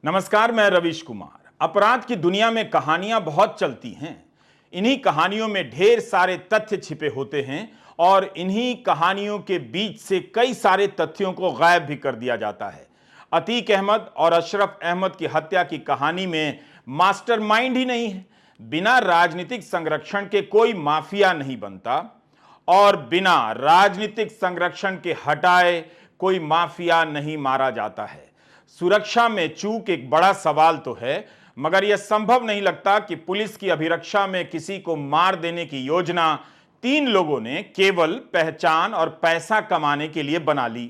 नमस्कार, मैं रवीश कुमार। अपराध की दुनिया में कहानियां बहुत चलती हैं। इन्हीं कहानियों में ढेर सारे तथ्य छिपे होते हैं और इन्हीं कहानियों के बीच से कई सारे तथ्यों को गायब भी कर दिया जाता है। अतीक अहमद और अशरफ अहमद की हत्या की कहानी में मास्टरमाइंड ही नहीं है। बिना राजनीतिक संरक्षण के कोई माफिया नहीं बनता और बिना राजनीतिक संरक्षण के हटाए कोई माफिया नहीं मारा जाता है। सुरक्षा में चूक एक बड़ा सवाल तो है, मगर यह संभव नहीं लगता कि पुलिस की अभिरक्षा में किसी को मार देने की योजना 3 लोगों ने केवल पहचान और पैसा कमाने के लिए बना ली।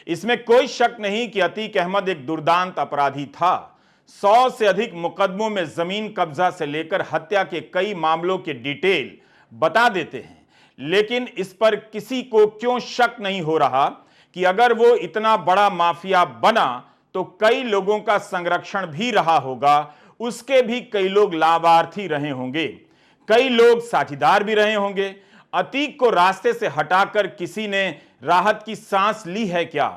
इसमें कोई शक नहीं कि अतीक अहमद एक दुर्दांत अपराधी था। 100 से अधिक मुकदमों में जमीन कब्जा से लेकर हत्या के कई मामलों के डिटेल बता देते हैं, लेकिन इस पर किसी को क्यों शक नहीं हो रहा कि अगर वो इतना बड़ा माफिया बना तो कई लोगों का संरक्षण भी रहा होगा, उसके भी कई लोग लाभार्थी रहे होंगे, कई लोग साझीदार भी रहे होंगे। अतीक को रास्ते से हटाकर किसी ने राहत की सांस ली है क्या?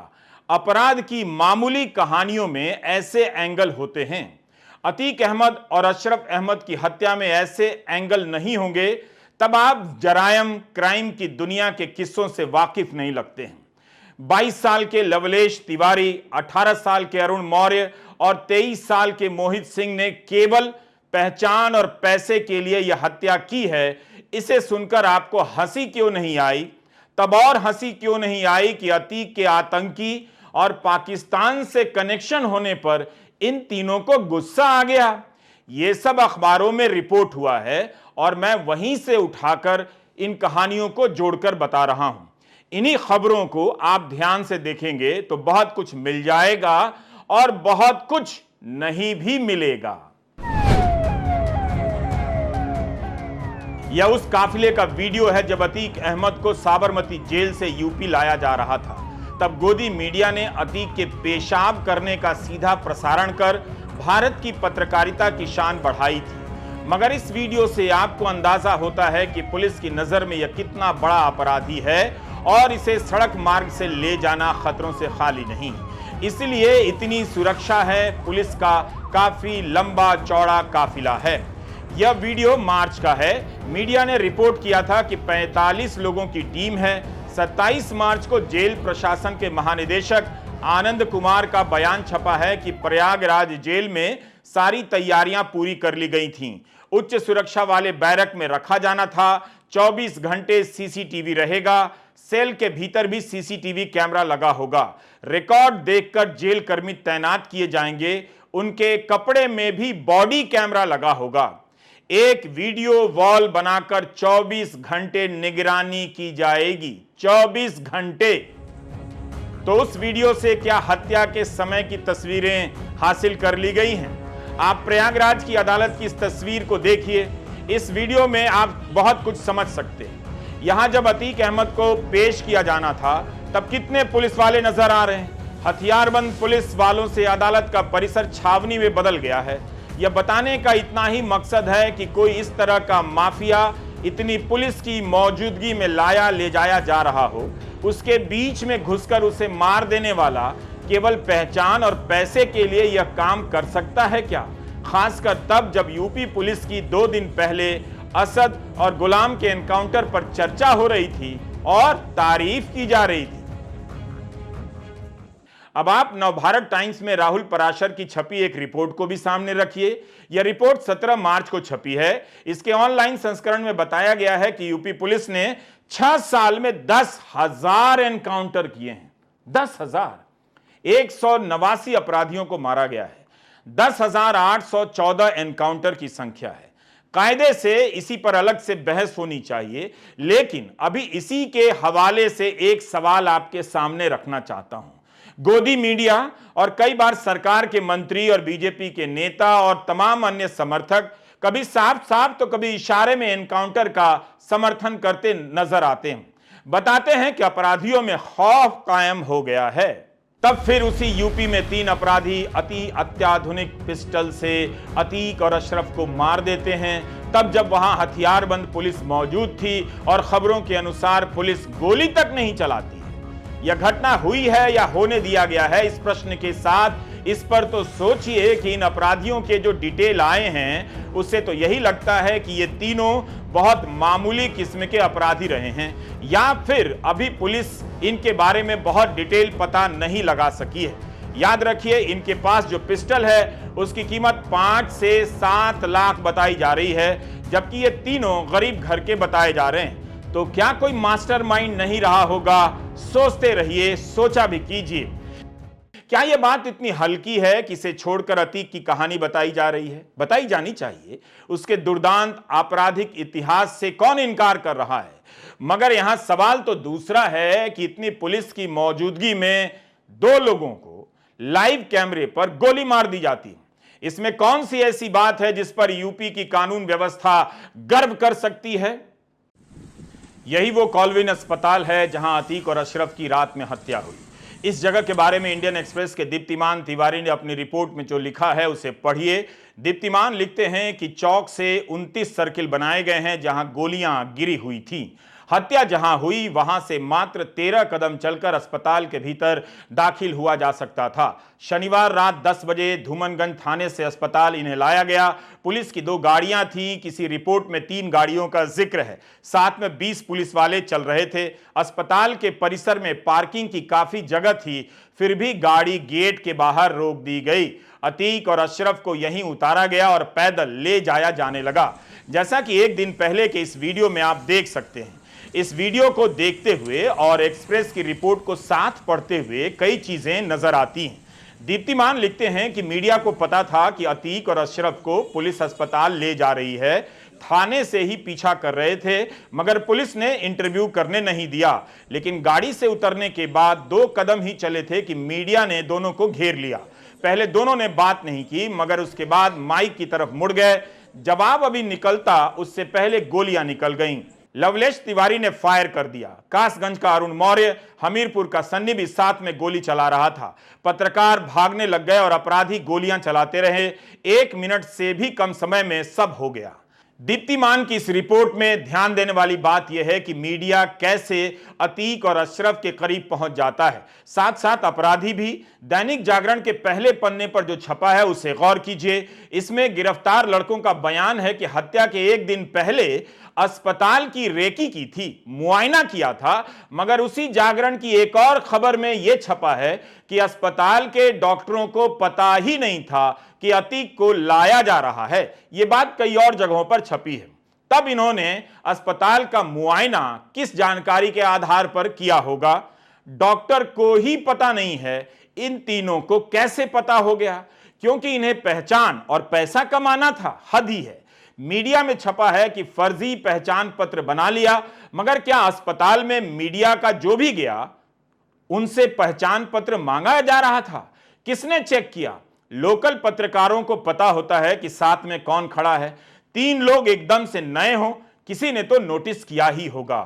अपराध की मामूली कहानियों में ऐसे एंगल होते हैं। अतीक अहमद और अशरफ अहमद की हत्या में ऐसे एंगल नहीं होंगे, तब आप जरायम क्राइम की दुनिया के किस्सों से वाकिफ नहीं लगते हैं। 22 साल के लवलेश तिवारी, 18 साल के अरुण मौर्य और 23 साल के मोहित सिंह ने केवल पहचान और पैसे के लिए यह हत्या की है। इसे सुनकर आपको हंसी क्यों नहीं आई? तब और हंसी क्यों नहीं आई कि अतीक के आतंकी और पाकिस्तान से कनेक्शन होने पर इन तीनों को गुस्सा आ गया। यह सब अखबारों में रिपोर्ट हुआ है और मैं वहीं से उठाकर इन कहानियों को जोड़कर बता रहा हूं। इन्हीं खबरों को आप ध्यान से देखेंगे तो बहुत कुछ मिल जाएगा और बहुत कुछ नहीं भी मिलेगा। यह उस काफिले का वीडियो है जब अतीक अहमद को साबरमती जेल से यूपी लाया जा रहा था। तब गोदी मीडिया ने अतीक के पेशाब करने का सीधा प्रसारण कर भारत की पत्रकारिता की शान बढ़ाई थी। मगर इस वीडियो से आपको अंदाजा होता है कि पुलिस की नजर में यह कितना बड़ा अपराधी है और इसे सड़क मार्ग से ले जाना खतरों से खाली नहीं। इसलिए इतनी सुरक्षा है, पुलिस का काफी लंबा चौड़ा काफिला है। यह वीडियो मार्च का है। मीडिया ने रिपोर्ट किया था कि 45 लोगों की टीम है। 27 मार्च को जेल प्रशासन के महानिदेशक आनंद कुमार का बयान छपा है कि प्रयागराज जेल में सारी तैयारियां पूरी कर ली गई थीं। उच्च सुरक्षा वाले बैरक में रखा जाना था। 24 घंटे सीसीटीवी रहेगा। सेल के भीतर भी सीसीटीवी कैमरा लगा होगा। रिकॉर्ड देखकर जेल कर्मी तैनात किए जाएंगे। उनके कपड़े में भी बॉडी कैमरा लगा होगा। एक वीडियो वॉल बनाकर 24 घंटे निगरानी की जाएगी। 24 घंटे। तो उस वीडियो से क्या हत्या के समय की तस्वीरें हासिल कर ली गई हैं? आप प्रयागराज की अदालत की इस तस्वीर को देखिए। इस वीडियो में आप बहुत कुछ समझ सकते हैं। यहां जब अतीक अहमद को पेश किया जाना था तब कितने पुलिस वाले नजर आ रहे हैं। हथियारबंद पुलिस वालों से अदालत का परिसर छावनी में बदल गया है। यह बताने का इतना ही मकसद है कि कोई इस तरह का माफिया इतनी पुलिस की मौजूदगी में लाया ले जाया जा रहा हो, उसके बीच में घुसकर उसे मार देने वाला केवल पहचान और पैसे के लिए यह काम कर सकता है क्या? खासकर तब जब यूपी पुलिस की 2 दिन पहले असद और गुलाम के एनकाउंटर पर चर्चा हो रही थी और तारीफ की जा रही थी। अब आप नवभारत टाइम्स में राहुल पराशर की छपी एक रिपोर्ट को भी सामने रखिए। यह रिपोर्ट 17 मार्च को छपी है। इसके ऑनलाइन संस्करण में बताया गया है कि यूपी पुलिस ने 6 साल में 10,000 एनकाउंटर किए हैं। 10,000। 189 अपराधियों को मारा गया है। 10,814 एनकाउंटर की संख्या है। कायदे से इसी पर अलग से बहस होनी चाहिए, लेकिन अभी इसी के हवाले से एक सवाल आपके सामने रखना चाहता हूं। गोदी मीडिया और कई बार सरकार के मंत्री और बीजेपी के नेता और तमाम अन्य समर्थक कभी साफ साफ तो कभी इशारे में एनकाउंटर का समर्थन करते नजर आते हैं। बताते हैं कि अपराधियों में खौफ कायम हो गया है। तब फिर उसी यूपी में 3 अपराधी अति अत्याधुनिक पिस्टल से अतीक और अशरफ को मार देते हैं। तब जब वहां हथियारबंद पुलिस मौजूद थी और खबरों के अनुसार पुलिस गोली तक नहीं चलाती। यह घटना हुई है या होने दिया गया है, इस प्रश्न के साथ इस पर तो सोचिए कि इन अपराधियों के जो डिटेल आए हैं उससे तो यही लगता है कि ये तीनों बहुत मामूली किस्म के अपराधी रहे हैं, या फिर अभी पुलिस इनके बारे में बहुत डिटेल पता नहीं लगा सकी है। याद रखिए, इनके पास जो पिस्टल है उसकी कीमत 5 से 7 लाख बताई जा रही है, जबकि ये तीनों गरीब घर के बताए जा रहे हैं। तो क्या कोई मास्टरमाइंड नहीं रहा होगा? सोचते रहिए, सोचा भी कीजिए। क्या यह बात इतनी हल्की है कि इसे छोड़कर अतीक की कहानी बताई जा रही है? बताई जानी चाहिए। उसके दुर्दांत आपराधिक इतिहास से कौन इनकार कर रहा है? मगर यहां सवाल तो दूसरा है कि इतनी पुलिस की मौजूदगी में 2 लोगों को लाइव कैमरे पर गोली मार दी जाती है। इसमें कौन सी ऐसी बात है जिस पर यूपी की कानून व्यवस्था गर्व कर सकती है? यही वो कॉलविन अस्पताल है जहां अतीक और अशरफ की रात में हत्या हुई। इस जगह के बारे में इंडियन एक्सप्रेस के दीप्तिमान तिवारी ने अपनी रिपोर्ट में जो लिखा है उसे पढ़िए। दीप्तिमान लिखते हैं कि चौक से 29 सर्किल बनाए गए हैं जहां गोलियां गिरी हुई थीं। हत्या जहां हुई वहां से मात्र 13 कदम चलकर अस्पताल के भीतर दाखिल हुआ जा सकता था। शनिवार रात 10 बजे धूमनगंज थाने से अस्पताल इन्हें लाया गया। पुलिस की 2 गाड़ियां थीं, किसी रिपोर्ट में 3 गाड़ियों का जिक्र है। साथ में 20 पुलिस वाले चल रहे थे। अस्पताल के परिसर में पार्किंग की काफी जगह थी, फिर भी गाड़ी गेट के बाहर रोक दी गई। अतीक और अशरफ को यहीं उतारा गया और पैदल ले जाया जाने लगा। जैसा कि एक दिन पहले के इस वीडियो में आप देख सकते हैं। इस वीडियो को देखते हुए और एक्सप्रेस की रिपोर्ट को साथ पढ़ते हुए कई चीजें नजर आती हैं। दीप्तिमान लिखते हैं कि मीडिया को पता था कि अतीक और अशरफ को पुलिस अस्पताल ले जा रही है, थाने से ही पीछा कर रहे थे, मगर पुलिस ने इंटरव्यू करने नहीं दिया। लेकिन गाड़ी से उतरने के बाद 2 कदम ही चले थे कि मीडिया ने दोनों को घेर लिया। पहले दोनों ने बात नहीं की, मगर उसके बाद माइक की तरफ मुड़ गए। जवाब अभी निकलता उससे पहले गोलियां निकल गईं। लवलेश तिवारी ने फायर कर दिया। कासगंज का अरुण मौर्य, हमीरपुर का सन्नी भी साथ में गोली चला रहा था। पत्रकार भागने लग गए और अपराधी गोलियां चलाते रहे। 1 मिनट से भी कम समय में सब हो गया। दीप्तिमान की इस रिपोर्ट में ध्यान देने वाली बात यह है कि मीडिया कैसे अतीक और अशरफ के करीब पहुंच जाता है, साथ साथ अपराधी भी। दैनिक जागरण के पहले पन्ने पर जो छपा है उसे गौर कीजिए। इसमें गिरफ्तार लड़कों का बयान है कि हत्या के 1 दिन पहले अस्पताल की रेकी की थी, मुआयना किया था। मगर उसी जागरण की एक और खबर में यह छपा है कि अस्पताल के डॉक्टरों को पता ही नहीं था कि अतीक को लाया जा रहा है। यह बात कई और जगहों पर छपी है। तब इन्होंने अस्पताल का मुआयना किस जानकारी के आधार पर किया होगा? डॉक्टर को ही पता नहीं है, इन तीनों को कैसे पता हो गया? क्योंकि इन्हें पहचान और पैसा कमाना था, हद ही है। मीडिया में छपा है कि फर्जी पहचान पत्र बना लिया, मगर क्या अस्पताल में मीडिया का जो भी गया उनसे पहचान पत्र मांगा जा रहा था? किसने चेक किया? लोकल पत्रकारों को पता होता है कि साथ में कौन खड़ा है। 3 लोग एकदम से नए हो, किसी ने तो नोटिस किया ही होगा।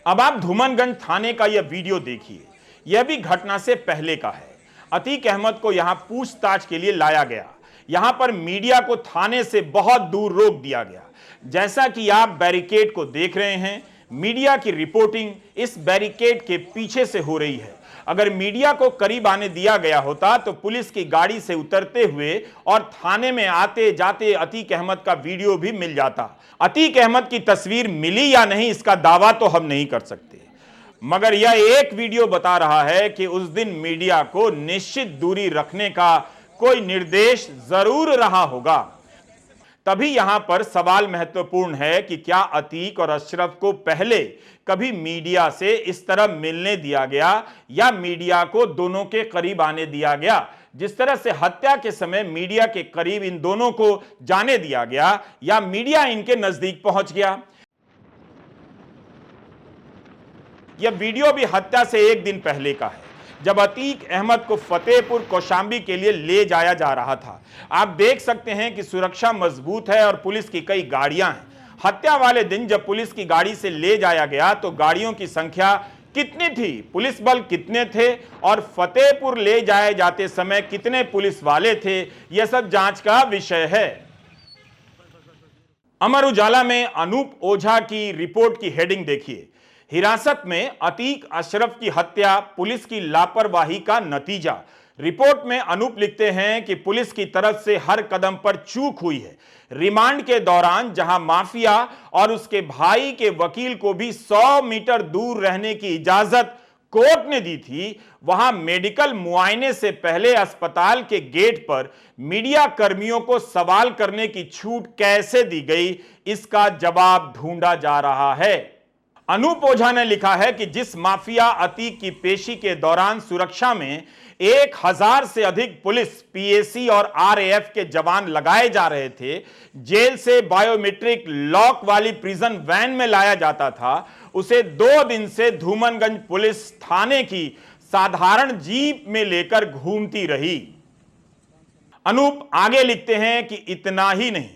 अब आप धूमनगंज थाने का यह वीडियो देखिए। यह भी घटना से पहले का है। अतीक अहमद को यहां पूछताछ के लिए लाया गया। यहां पर मीडिया को थाने से बहुत दूर रोक दिया गया। जैसा कि आप बैरिकेड को देख रहे हैं, मीडिया की रिपोर्टिंग इस बैरिकेड के पीछे से हो रही है। अगर मीडिया को करीब आने दिया गया होता तो पुलिस की गाड़ी से उतरते हुए और थाने में आते जाते अतीक अहमद का वीडियो भी मिल जाता। अतीक अहमद की तस्वीर मिली या नहीं इसका दावा तो हम नहीं कर सकते, मगर यह एक वीडियो बता रहा है कि उस दिन मीडिया को निश्चित दूरी रखने का कोई निर्देश जरूर रहा होगा। तभी यहां पर सवाल महत्वपूर्ण है कि क्या अतीक और अशरफ को पहले कभी मीडिया से इस तरह मिलने दिया गया या मीडिया को दोनों के करीब आने दिया गया? जिस तरह से हत्या के समय मीडिया के करीब इन दोनों को जाने दिया गया, या मीडिया इनके नजदीक पहुंच गया? यह वीडियो भी हत्या से 1 दिन पहले का है, जब अतीक अहमद को फतेहपुर कौशांबी के लिए ले जाया जा रहा था। आप देख सकते हैं कि सुरक्षा मजबूत है और पुलिस की कई गाड़ियां हैं। हत्या वाले दिन जब पुलिस की गाड़ी से ले जाया गया तो गाड़ियों की संख्या कितनी थी, पुलिस बल कितने थे और फतेहपुर ले जाए जाते समय कितने पुलिस वाले थे, यह सब जांच का विषय है। अमर उजाला में अनूप ओझा की रिपोर्ट की हेडिंग देखिए। हिरासत में अतीक अशरफ की हत्या पुलिस की लापरवाही का नतीजा। रिपोर्ट में अनूप लिखते हैं कि पुलिस की तरफ से हर कदम पर चूक हुई है। रिमांड के दौरान जहां माफिया और उसके भाई के वकील को भी 100 मीटर दूर रहने की इजाजत कोर्ट ने दी थी, वहां मेडिकल मुआयने से पहले अस्पताल के गेट पर मीडिया कर्मियों को सवाल करने की छूट कैसे दी गई, इसका जवाब ढूंढा जा रहा है। अनूप ओझा ने लिखा है कि जिस माफिया अतीक की पेशी के दौरान सुरक्षा में 1000 से अधिक पुलिस, पीएसी और आरएएफ के जवान लगाए जा रहे थे, जेल से बायोमेट्रिक लॉक वाली प्रिजन वैन में लाया जाता था, उसे 2 दिन से धूमनगंज पुलिस थाने की साधारण जीप में लेकर घूमती रही। अनूप आगे लिखते हैं कि इतना ही नहीं,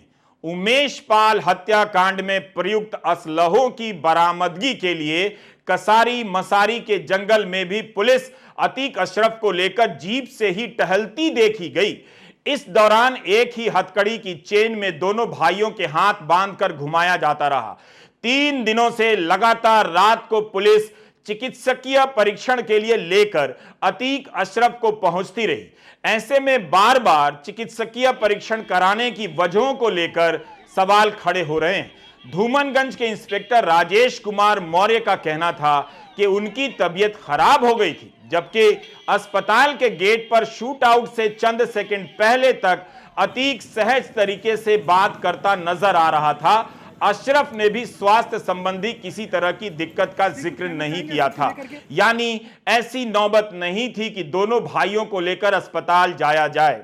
उमेश पाल हत्याकांड में प्रयुक्त असलहों की बरामदगी के लिए कसारी मसारी के जंगल में भी पुलिस अतीक अशरफ को लेकर जीप से ही टहलती देखी गई। इस दौरान एक ही हथकड़ी की चेन में दोनों भाइयों के हाथ बांधकर घुमाया जाता रहा। 3 दिनों से लगातार रात को पुलिस चिकित्सकीय परीक्षण के लिए लेकर अतीक अशरफ को पहुंचती रही। ऐसे में बार बार चिकित्सकीय परीक्षण कराने की वजहों को लेकर सवाल खड़े हो रहे हैं। धूमनगंज के इंस्पेक्टर राजेश कुमार मौर्य का कहना था कि उनकी तबीयत खराब हो गई थी, जबकि अस्पताल के गेट पर शूट आउट से चंद सेकंड पहले तक अतीक सहज तरीके से बात करता नजर आ रहा था। अशरफ ने भी स्वास्थ्य संबंधी किसी तरह की दिक्कत का जिक्र नहीं किया था, यानी ऐसी नौबत नहीं थी कि दोनों भाइयों को लेकर अस्पताल जाया जाए।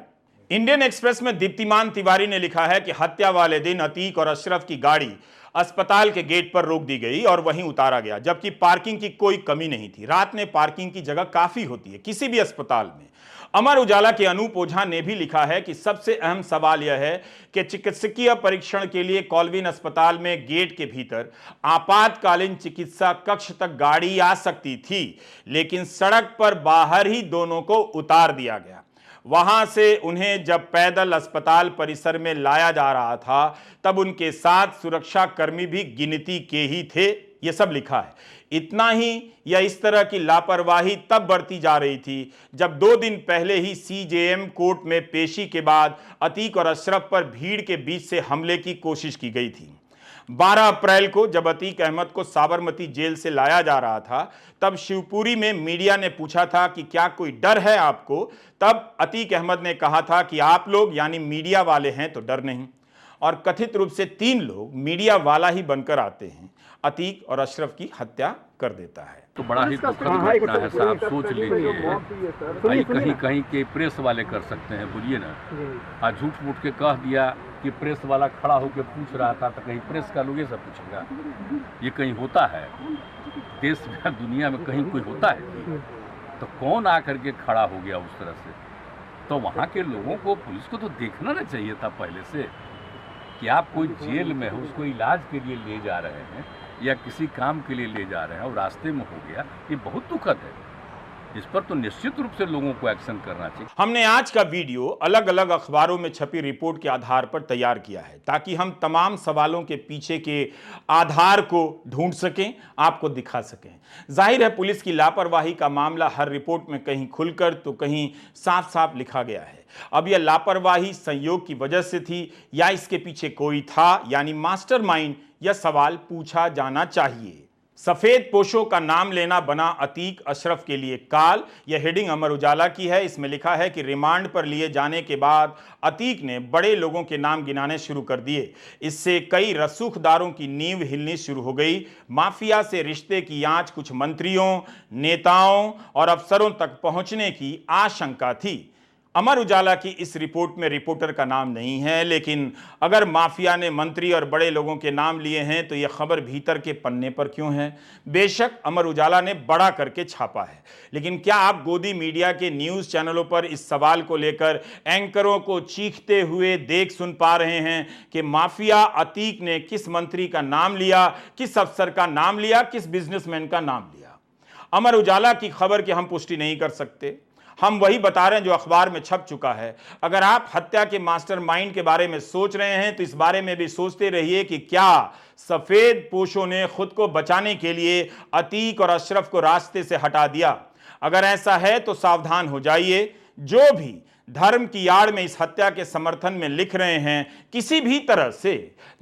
इंडियन एक्सप्रेस में दीप्तिमान तिवारी ने लिखा है कि हत्या वाले दिन अतीक और अशरफ की गाड़ी अस्पताल के गेट पर रोक दी गई और वहीं उतारा गया, जबकि पार्किंग की कोई कमी नहीं थी। रात में पार्किंग की जगह काफी होती है किसी भी अस्पताल में। अमर उजाला के अनूप ओझा ने भी लिखा है कि सबसे अहम सवाल यह है कि चिकित्सकीय परीक्षण के लिए कॉलविन अस्पताल में गेट के भीतर आपातकालीन चिकित्सा कक्ष तक गाड़ी आ सकती थी, लेकिन सड़क पर बाहर ही दोनों को उतार दिया गया। वहां से उन्हें जब पैदल अस्पताल परिसर में लाया जा रहा था, तब उनके साथ सुरक्षा कर्मी भी गिनती के ही थे। यह सब लिखा है। इतना ही या इस तरह की लापरवाही तब बरती जा रही थी जब 2 दिन पहले ही सीजेएम कोर्ट में पेशी के बाद अतीक और अशरफ पर भीड़ के बीच से हमले की कोशिश की गई थी। 12 अप्रैल को जब अतीक अहमद को साबरमती जेल से लाया जा रहा था, तब शिवपुरी में मीडिया ने पूछा था कि क्या कोई डर है आपको। तब अतीक अहमद ने कहा था कि आप लोग यानी मीडिया वाले हैं तो डर नहीं। और कथित रूप से 3 लोग मीडिया वाला ही बनकर आते हैं, अतीक और अशरफ की हत्या कर देता है। तो बड़ा ही दुखद घटना है साहब, सोच लीजिए। कहीं कहीं के प्रेस वाले कर सकते हैं, बुझिए ना। आज झूठ मूठ के कह दिया कि प्रेस वाला खड़ा होकर पूछ रहा था, तो कहीं प्रेस का लोग ये सब पूछेगा? ये कहीं होता है देश में, दुनिया में कहीं कोई होता है? तो कौन आकर के खड़ा हो गया उस तरह से? तो वहाँ के लोगों को, पुलिस को तो देखना ना चाहिए था पहले से कि आप कोई जेल में हो, उसको इलाज के लिए ले जा रहे हैं या किसी काम के लिए ले जा रहे हैं और रास्ते में हो गया। ये बहुत दुखद है। इस पर तो निश्चित रूप से लोगों को एक्शन करना चाहिए। हमने आज का वीडियो अलग अलग अखबारों में छपी रिपोर्ट के आधार पर तैयार किया है, ताकि हम तमाम सवालों के पीछे के आधार को ढूंढ सकें, आपको दिखा सकें। जाहिर है पुलिस की लापरवाही का मामला हर रिपोर्ट में कहीं खुलकर तो कहीं साफ साफ लिखा गया है। अब यह लापरवाही संयोग की वजह से थी या इसके पीछे कोई था, यानी मास्टरमाइंड, यह सवाल पूछा जाना चाहिए। सफेद पोशों का नाम लेना बना अतीक अशरफ के लिए काल। यह हेडिंग अमर उजाला की है। इसमें लिखा है कि रिमांड पर लिए जाने के बाद अतीक ने बड़े लोगों के नाम गिनाने शुरू कर दिए। इससे कई रसूखदारों की नींव हिलनी शुरू हो गई। माफिया से रिश्ते की आंच कुछ मंत्रियों, नेताओं और अफसरों तक पहुंचने की आशंका थी। अमर उजाला की इस रिपोर्ट में रिपोर्टर का नाम नहीं है, लेकिन अगर माफिया ने मंत्री और बड़े लोगों के नाम लिए हैं तो यह खबर भीतर के पन्ने पर क्यों है? बेशक अमर उजाला ने बड़ा करके छापा है, लेकिन क्या आप गोदी मीडिया के न्यूज़ चैनलों पर इस सवाल को लेकर एंकरों को चीखते हुए देख सुन पा रहे हैं कि माफिया अतीक ने किस मंत्री का नाम लिया, किस अफसर का नाम लिया, किस बिजनेसमैन का नाम लिया? अमर उजाला की खबर की हम पुष्टि नहीं कर सकते। हम वही बता रहे हैं जो अखबार में छप चुका है। अगर आप हत्या के मास्टरमाइंड के बारे में सोच रहे हैं तो इस बारे में भी सोचते रहिए कि क्या सफेद पोशों ने खुद को बचाने के लिए अतीक और अशरफ को रास्ते से हटा दिया। अगर ऐसा है तो सावधान हो जाइए। जो भी धर्म की आड़ में इस हत्या के समर्थन में लिख रहे हैं, किसी भी तरह से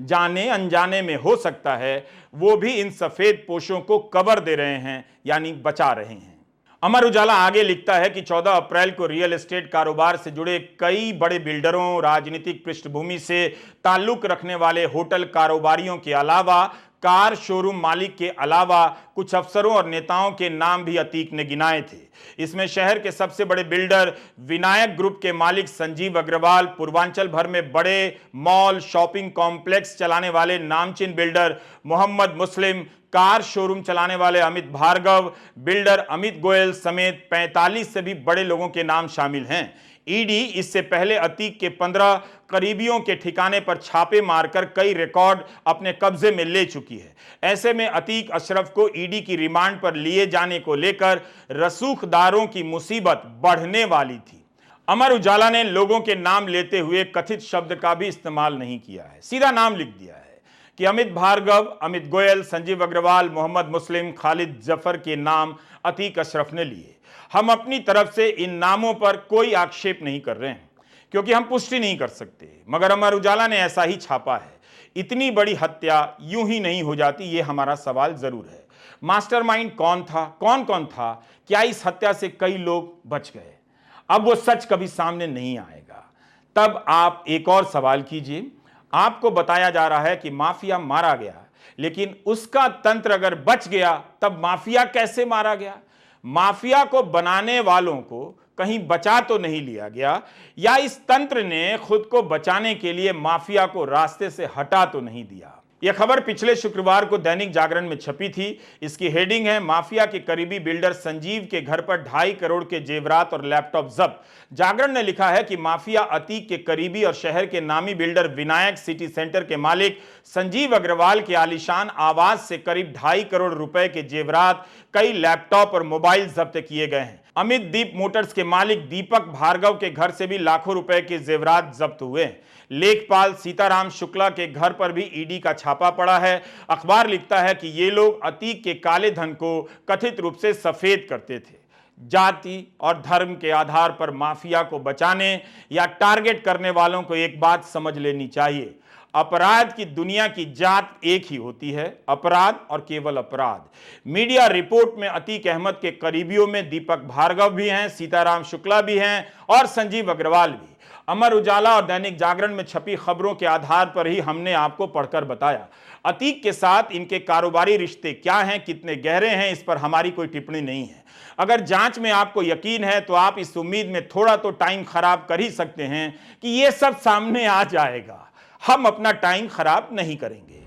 जाने अनजाने में हो सकता है, वो भी इन सफेद पोशों को कवर दे रहे हैं, यानी बचा रहे हैं। अमर उजाला आगे लिखता है कि 14 अप्रैल को रियल एस्टेट कारोबार से जुड़े कई बड़े बिल्डरों, राजनीतिक पृष्ठभूमि से ताल्लुक रखने वाले होटल कारोबारियों के अलावा, कार शोरूम मालिक के अलावा कुछ अफसरों और नेताओं के नाम भी अतीक ने गिनाए थे। इसमें शहर के सबसे बड़े बिल्डर विनायक ग्रुप के मालिक संजीव अग्रवाल, पूर्वांचल भर में बड़े मॉल, शॉपिंग कॉम्प्लेक्स चलाने वाले नामचीन बिल्डर मोहम्मद मुस्लिम, कार शोरूम चलाने वाले अमित भार्गव, बिल्डर अमित गोयल समेत 45 से भी बड़े लोगों के नाम शामिल हैं। ईडी इससे पहले अतीक के 15 करीबियों के ठिकाने पर छापे मारकर कई रिकॉर्ड अपने कब्जे में ले चुकी है। ऐसे में अतीक अशरफ को ईडी की रिमांड पर लिए जाने को लेकर रसूखदारों की मुसीबत बढ़ने वाली थी। अमर उजाला ने लोगों के नाम लेते हुए कथित शब्द का भी इस्तेमाल नहीं किया है, सीधा नाम लिख दिया है कि अमित भार्गव, अमित गोयल, संजीव अग्रवाल, मोहम्मद मुस्लिम, खालिद जफर के नाम अतीक अशरफ ने लिए। हम अपनी तरफ से इन नामों पर कोई आक्षेप नहीं कर रहे हैं क्योंकि हम पुष्टि नहीं कर सकते, मगर अमर उजाला ने ऐसा ही छापा है। इतनी बड़ी हत्या यूं ही नहीं हो जाती, ये हमारा सवाल जरूर है। मास्टरमाइंड कौन था, कौन कौन था? क्या इस हत्या से कई लोग बच गए? अब वो सच कभी सामने नहीं आएगा। तब आप एक और सवाल कीजिए। आपको बताया जा रहा है कि माफिया मारा गया, लेकिन उसका तंत्र अगर बच गया तब माफिया कैसे मारा गया? माफिया को बनाने वालों को कहीं बचा तो नहीं लिया गया, या इस तंत्र ने खुद को बचाने के लिए माफिया को रास्ते से हटा तो नहीं दिया? यह खबर पिछले शुक्रवार को दैनिक जागरण में छपी थी। इसकी हेडिंग है, माफिया के करीबी बिल्डर संजीव के घर पर 2.5 करोड़ के जेवरात और लैपटॉप जब्त। जागरण ने लिखा है कि माफिया अतीक के करीबी और शहर के नामी बिल्डर विनायक सिटी सेंटर के मालिक संजीव अग्रवाल के आलीशान आवास से करीब 2.5 करोड़ रुपए के जेवरात, कई लैपटॉप और मोबाइल जब्त किए गए हैं। अमित दीप मोटर्स के मालिक दीपक भार्गव के घर से भी लाखों रुपए के जेवरात जब्त हुए। लेखपाल सीताराम शुक्ला के घर पर भी ईडी का छापा पड़ा है। अखबार लिखता है कि ये लोग अतीक के काले धन को कथित रूप से सफेद करते थे। जाति और धर्म के आधार पर माफिया को बचाने या टारगेट करने वालों को एक बात समझ लेनी चाहिए, अपराध की दुनिया की जात एक ही होती है, अपराध और केवल अपराध। मीडिया रिपोर्ट में अतीक अहमद के करीबियों में दीपक भार्गव भी हैं, सीताराम शुक्ला भी हैं और संजीव अग्रवाल भी। अमर उजाला और दैनिक जागरण में छपी खबरों के आधार पर ही हमने आपको पढ़कर बताया। अतीक के साथ इनके कारोबारी रिश्ते क्या हैं, कितने गहरे हैं, इस पर हमारी कोई टिप्पणी नहीं है। अगर जांच में आपको यकीन है तो आप इस उम्मीद में थोड़ा तो टाइम खराब कर ही सकते हैं कि यह सब सामने आ जाएगा। हम अपना टाइम खराब नहीं करेंगे।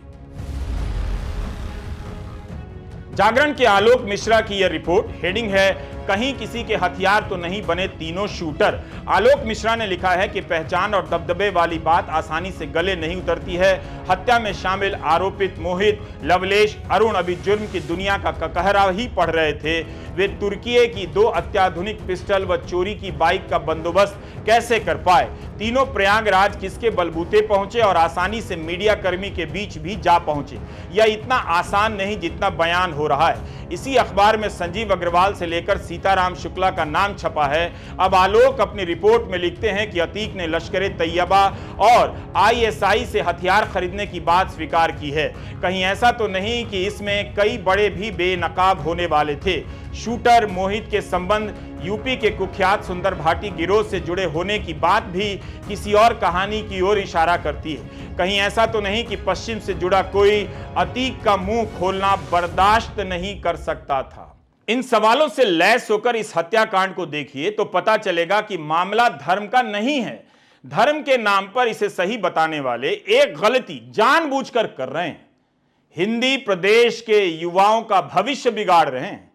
जागरण के आलोक मिश्रा की यह रिपोर्ट, हेडिंग है, कहीं किसी के हथियार तो नहीं बने तीनों शूटर। आलोक मिश्रा ने लिखा है कि पहचान और दबदबे वाली बात आसानी से गले नहीं उतरती है। हत्या में शामिल आरोपित मोहित, लवलेश, अरुण अभी जुर्म की दुनिया का ककहरा ही पढ़ रहे थे। वे तुर्की की 2 अत्याधुनिक पिस्टल व चोरी की बाइक का बंदोबस्त कैसे कर पाए? तीनों प्रयागराज किसके बलबूते पहुंचे और आसानी से मीडिया कर्मी के बीच भी जा पहुंचे? यह इतना आसान नहीं जितना बयान हो रहा है। इसी अखबार में संजीव अग्रवाल से लेकर सीताराम शुक्ला का नाम छपा है। अब आलोक अपनी रिपोर्ट में लिखते हैं कि अतीक ने लश्कर तैयबा और आईएसआई से हथियार खरीदने की बात स्वीकार की है। कहीं ऐसा तो नहीं कि इसमें कई बड़े भी बेनकाब होने वाले थे? शूटर मोहित के संबंध यूपी के कुख्यात सुंदर भाटी गिरोह से जुड़े होने की बात भी किसी और कहानी की ओर इशारा करती है। कहीं ऐसा तो नहीं कि पश्चिम से जुड़ा कोई अतीक का मुंह खोलना बर्दाश्त नहीं कर सकता था? इन सवालों से लैस होकर इस हत्याकांड को देखिए तो पता चलेगा कि मामला धर्म का नहीं है। धर्म के नाम पर इसे सही बताने वाले एक गलती जानबूझकर कर रहे हैं। हिंदी प्रदेश के युवाओं का भविष्य बिगाड़ रहे हैं।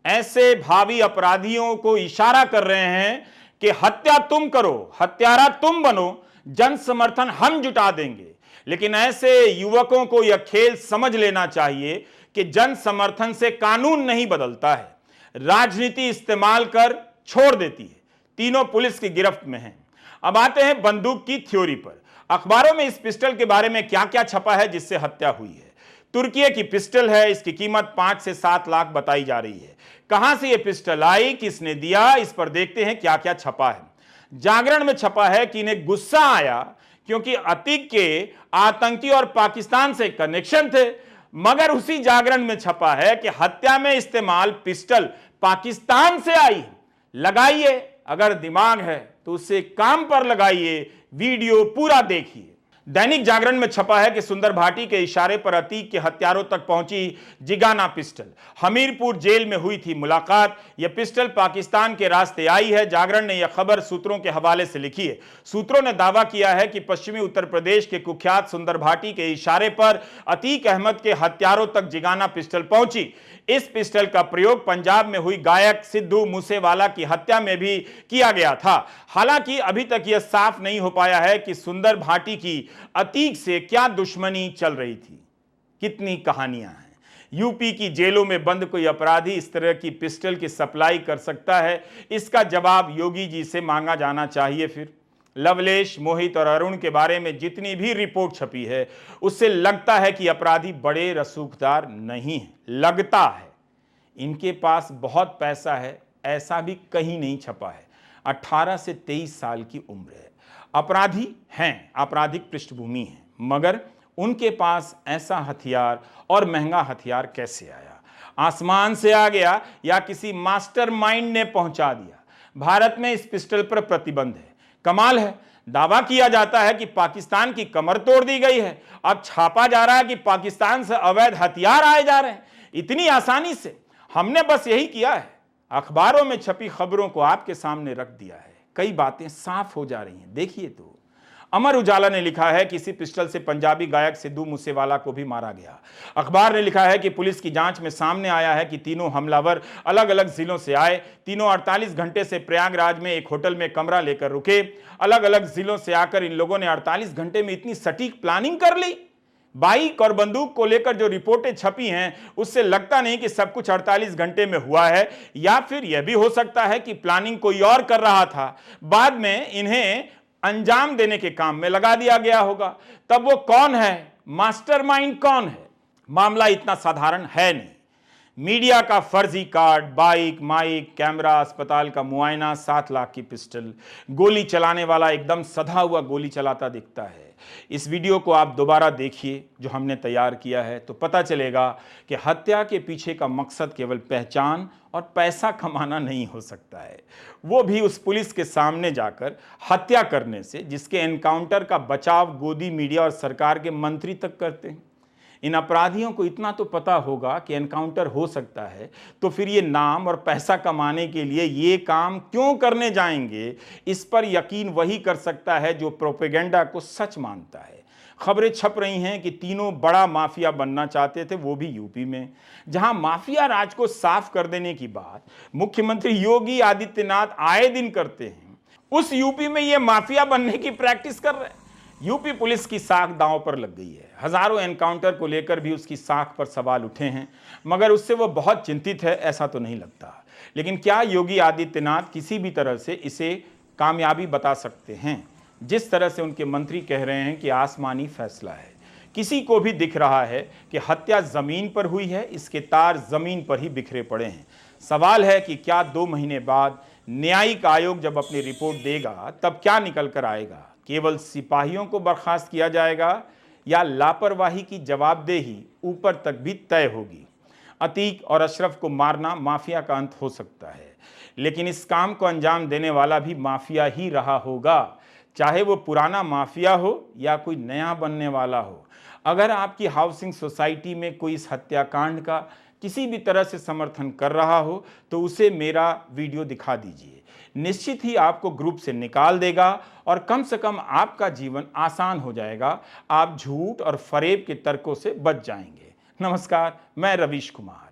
ऐसे भावी अपराधियों को इशारा कर रहे हैं कि हत्या तुम करो, हत्यारा तुम बनो, जन समर्थन हम जुटा देंगे। लेकिन ऐसे युवकों को यह खेल समझ लेना चाहिए कि जन समर्थन से कानून नहीं बदलता है, राजनीति इस्तेमाल कर छोड़ देती है। तीनों पुलिस की गिरफ्त में हैं। अब आते हैं बंदूक की थ्योरी पर। अखबारों में इस पिस्टल के बारे में क्या क्या छपा है जिससे हत्या हुई है। तुर्की की पिस्टल है, इसकी कीमत 5 से 7 लाख बताई जा रही है। कहां से यह पिस्टल आई, किसने दिया, इस पर देखते हैं क्या क्या छपा है। जागरण में छपा है कि इन्हें गुस्सा आया क्योंकि अतीक के आतंकी और पाकिस्तान से कनेक्शन थे, मगर उसी जागरण में छपा है कि हत्या में इस्तेमाल पिस्टल पाकिस्तान से आई। लगाइए, अगर दिमाग है तो उसे काम पर लगाइए, वीडियो पूरा देखिए। दैनिक जागरण में छपा है कि सुंदर भाटी के इशारे पर अतीक के हत्यारों तक पहुंची जिगाना पिस्टल। हमीरपुर जेल में हुई थी मुलाकात। यह पिस्टल पाकिस्तान के रास्ते आई है। जागरण ने यह खबर सूत्रों के हवाले से लिखी है। सूत्रों ने दावा किया है कि पश्चिमी उत्तर प्रदेश के कुख्यात सुंदर भाटी के इशारे पर अतीक अहमद के हत्यारों तक जिगाना पिस्टल पहुंची। इस पिस्टल का प्रयोग पंजाब में हुई गायक सिद्धू मूसेवाला की हत्या में भी किया गया था। हालांकि अभी तक यह साफ नहीं हो पाया है कि सुंदर भाटी की अतीक से क्या दुश्मनी चल रही थी। कितनी कहानियां हैं। यूपी की जेलों में बंद कोई अपराधी इस तरह की पिस्टल की सप्लाई कर सकता है? इसका जवाब योगी जी से मांगा जाना चाहिए। फिर लवलेश, मोहित और अरुण के बारे में जितनी भी रिपोर्ट छपी है उससे लगता है कि अपराधी बड़े रसूखदार नहीं है। लगता है इनके पास बहुत पैसा है, ऐसा भी कहीं नहीं छपा है। 18 से 23 साल की उम्र है। अपराधी हैं, आपराधिक पृष्ठभूमि है, मगर उनके पास ऐसा हथियार और महंगा हथियार कैसे आया? आसमान से आ गया या किसी मास्टरमाइंड ने पहुंचा दिया? भारत में इस पिस्टल पर प्रतिबंध है। कमाल है, दावा किया जाता है कि पाकिस्तान की कमर तोड़ दी गई है। अब छापा जा रहा है कि पाकिस्तान से अवैध हथियार आए जा रहे हैं इतनी आसानी से। हमने बस यही किया है, अखबारों में छपी खबरों को आपके सामने रख दिया है। कई बातें साफ हो जा रही हैं, देखिए तो। अमर उजाला ने लिखा है कि इसी पिस्टल से पंजाबी गायक सिद्धू मूसेवाला को भी मारा गया। अखबार ने लिखा है कि पुलिस की जांच में सामने आया है कि तीनों हमलावर अलग अलग जिलों से आए। तीनों 48 घंटे से प्रयागराज में एक होटल में कमरा लेकर रुके। अलग अलग जिलों से आकर इन लोगों ने 48 घंटे में इतनी सटीक प्लानिंग कर ली। बाइक और बंदूक को लेकर जो रिपोर्टें छपी हैं उससे लगता नहीं कि सब कुछ 48 घंटे में हुआ है, या फिर यह भी हो सकता है कि प्लानिंग कोई और कर रहा था, बाद में इन्हें अंजाम देने के काम में लगा दिया गया होगा। तब वो कौन है, मास्टरमाइंड कौन है? मामला इतना साधारण है नहीं। मीडिया का फर्जी कार्ड, बाइक, माइक, कैमरा, अस्पताल का मुआयना, 7 लाख की पिस्टल, गोली चलाने वाला एकदम सधा हुआ गोली चलाता दिखता है। इस वीडियो को आप दोबारा देखिए जो हमने तैयार किया है, तो पता चलेगा कि हत्या के पीछे का मकसद केवल पहचान और पैसा कमाना नहीं हो सकता है, वो भी उस पुलिस के सामने जाकर हत्या करने से जिसके एनकाउंटर का बचाव गोदी मीडिया और सरकार के मंत्री तक करते हैं। इन अपराधियों को इतना तो पता होगा कि एनकाउंटर हो सकता है, तो फिर ये नाम और पैसा कमाने के लिए ये काम क्यों करने जाएंगे? इस पर यकीन वही कर सकता है जो प्रोपेगेंडा को सच मानता है। खबरें छप रही हैं कि तीनों बड़ा माफिया बनना चाहते थे, वो भी यूपी में, जहां माफिया राज को साफ कर देने की बात मुख्यमंत्री योगी आदित्यनाथ आए दिन करते हैं। उस यूपी में ये माफिया बनने की प्रैक्टिस कर रहे हैं। यूपी पुलिस की साख दांव पर लग गई है। हजारों एनकाउंटर को लेकर भी उसकी साख पर सवाल उठे हैं, मगर उससे वो बहुत चिंतित है ऐसा तो नहीं लगता। लेकिन क्या योगी आदित्यनाथ किसी भी तरह से इसे कामयाबी बता सकते हैं? जिस तरह से उनके मंत्री कह रहे हैं कि आसमानी फैसला है। किसी को भी दिख रहा है कि हत्या जमीन पर हुई है, इसके तार जमीन पर ही बिखरे पड़े हैं। सवाल है कि क्या 2 महीने बाद न्यायिक आयोग जब अपनी रिपोर्ट देगा तब क्या निकल कर आएगा? केवल सिपाहियों को बर्खास्त किया जाएगा या लापरवाही की जवाबदेही ऊपर तक भी तय होगी? अतीक और अशरफ को मारना माफिया का अंत हो सकता है, लेकिन इस काम को अंजाम देने वाला भी माफिया ही रहा होगा, चाहे वो पुराना माफिया हो या कोई नया बनने वाला हो। अगर आपकी हाउसिंग सोसाइटी में कोई इस हत्याकांड का किसी भी तरह से समर्थन कर रहा हो तो उसे मेरा वीडियो दिखा दीजिए। निश्चित ही आपको ग्रुप से निकाल देगा और कम से कम आपका जीवन आसान हो जाएगा। आप झूठ और फरेब के तर्कों से बच जाएंगे। नमस्कार, मैं रवीश कुमार।